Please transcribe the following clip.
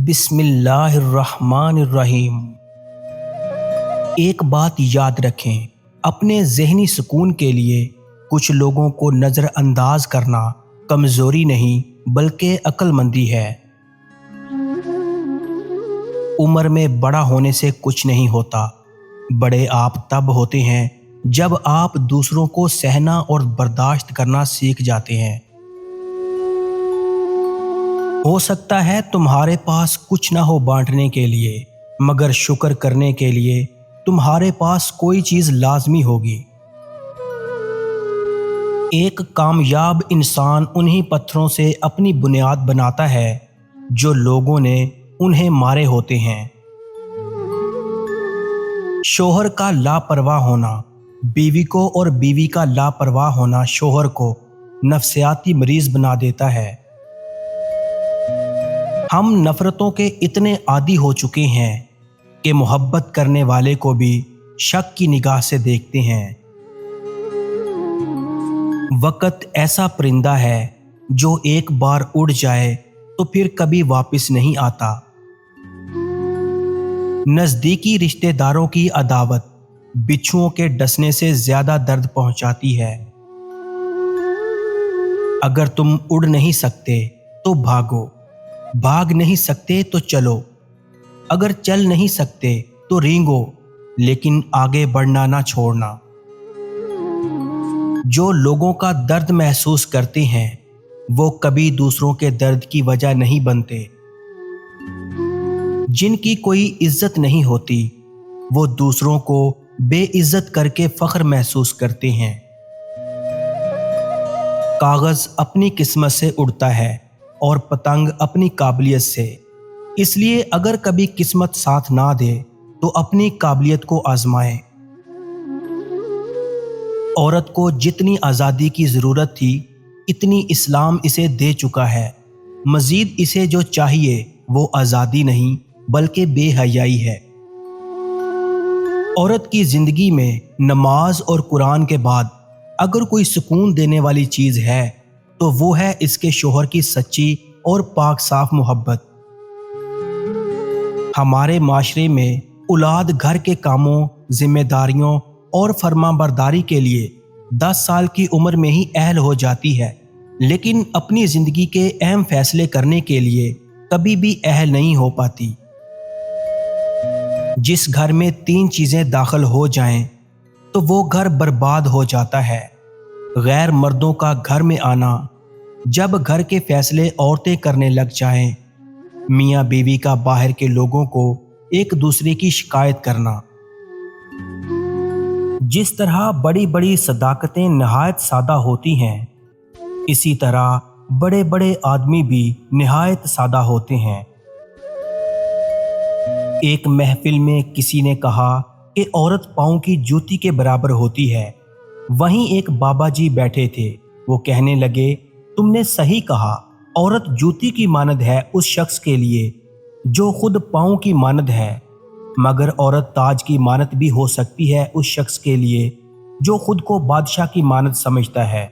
بسم اللہ الرحمن الرحیم۔ ایک بات یاد رکھیں، اپنے ذہنی سکون کے لیے کچھ لوگوں کو نظر انداز کرنا کمزوری نہیں بلکہ عقل مندی ہے۔ عمر میں بڑا ہونے سے کچھ نہیں ہوتا، بڑے آپ تب ہوتے ہیں جب آپ دوسروں کو سہنا اور برداشت کرنا سیکھ جاتے ہیں۔ ہو سکتا ہے تمہارے پاس کچھ نہ ہو بانٹنے کے لیے، مگر شکر کرنے کے لیے تمہارے پاس کوئی چیز لازمی ہوگی۔ ایک کامیاب انسان انہی پتھروں سے اپنی بنیاد بناتا ہے جو لوگوں نے انہیں مارے ہوتے ہیں۔ شوہر کا لاپرواہ ہونا بیوی کو اور بیوی کا لاپرواہ ہونا شوہر کو نفسیاتی مریض بنا دیتا ہے۔ ہم نفرتوں کے اتنے عادی ہو چکے ہیں کہ محبت کرنے والے کو بھی شک کی نگاہ سے دیکھتے ہیں۔ وقت ایسا پرندہ ہے جو ایک بار اڑ جائے تو پھر کبھی واپس نہیں آتا۔ نزدیکی رشتہ داروں کی عداوت بچھوؤں کے ڈسنے سے زیادہ درد پہنچاتی ہے۔ اگر تم اڑ نہیں سکتے تو بھاگو، بھاگ نہیں سکتے تو چلو، اگر چل نہیں سکتے تو رینگو، لیکن آگے بڑھنا نہ چھوڑنا۔ جو لوگوں کا درد محسوس کرتے ہیں وہ کبھی دوسروں کے درد کی وجہ نہیں بنتے۔ جن کی کوئی عزت نہیں ہوتی وہ دوسروں کو بے عزت کر کے فخر محسوس کرتے ہیں۔ کاغذ اپنی قسمت سے اڑتا ہے اور پتنگ اپنی قابلیت سے، اس لیے اگر کبھی قسمت ساتھ نہ دے تو اپنی قابلیت کو آزمائیں۔ عورت کو جتنی آزادی کی ضرورت تھی اتنی اسلام اسے دے چکا ہے، مزید اسے جو چاہیے وہ آزادی نہیں بلکہ بے حیائی ہے۔ عورت کی زندگی میں نماز اور قرآن کے بعد اگر کوئی سکون دینے والی چیز ہے تو وہ ہے اس کے شوہر کی سچی اور پاک صاف محبت۔ ہمارے معاشرے میں اولاد گھر کے کاموں، ذمہ داریوں اور فرما برداری کے لیے 10 سال کی عمر میں ہی اہل ہو جاتی ہے، لیکن اپنی زندگی کے اہم فیصلے کرنے کے لیے کبھی بھی اہل نہیں ہو پاتی۔ جس گھر میں 3 چیزیں داخل ہو جائیں تو وہ گھر برباد ہو جاتا ہے۔ غیر مردوں کا گھر میں آنا، جب گھر کے فیصلے عورتیں کرنے لگ جائیں، میاں بیوی کا باہر کے لوگوں کو ایک دوسرے کی شکایت کرنا۔ جس طرح بڑی بڑی صداقتیں نہایت سادہ ہوتی ہیں، اسی طرح بڑے بڑے آدمی بھی نہایت سادہ ہوتے ہیں۔ ایک محفل میں کسی نے کہا کہ عورت پاؤں کی جوتی کے برابر ہوتی ہے۔ وہیں ایک بابا جی بیٹھے تھے، وہ کہنے لگے، تم نے صحیح کہا، عورت جوتی کی مانند ہے اس شخص کے لیے جو خود پاؤں کی مانند ہے، مگر عورت تاج کی مانند بھی ہو سکتی ہے اس شخص کے لیے جو خود کو بادشاہ کی مانند سمجھتا ہے۔